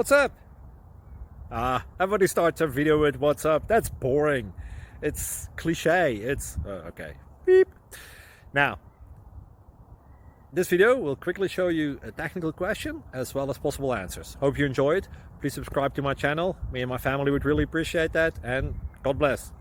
What's up? Everybody starts a video with what's up. That's boring. It's cliche. It's okay. Beep. Now, this video will quickly show you a technical question as well as possible answers. Hope you enjoyed. Please subscribe to my channel. Me and my family would really appreciate that, and God bless.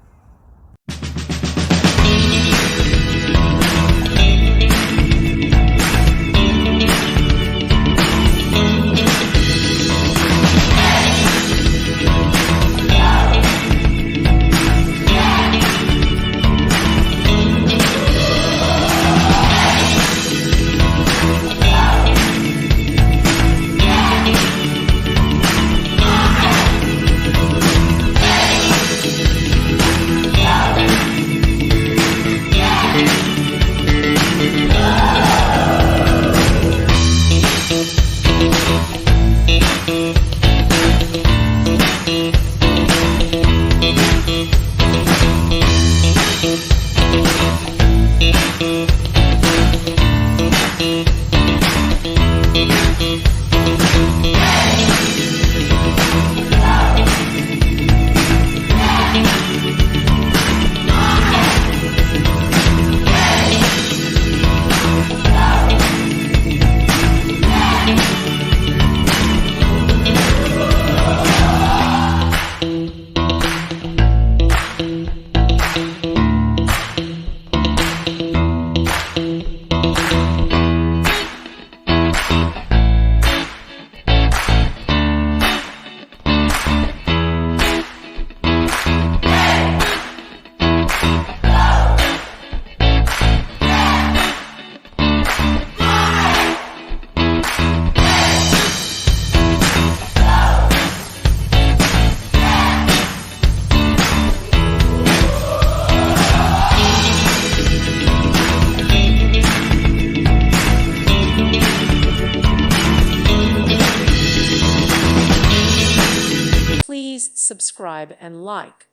Please subscribe and like.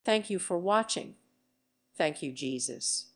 Thank you for watching. Thank you, Jesus.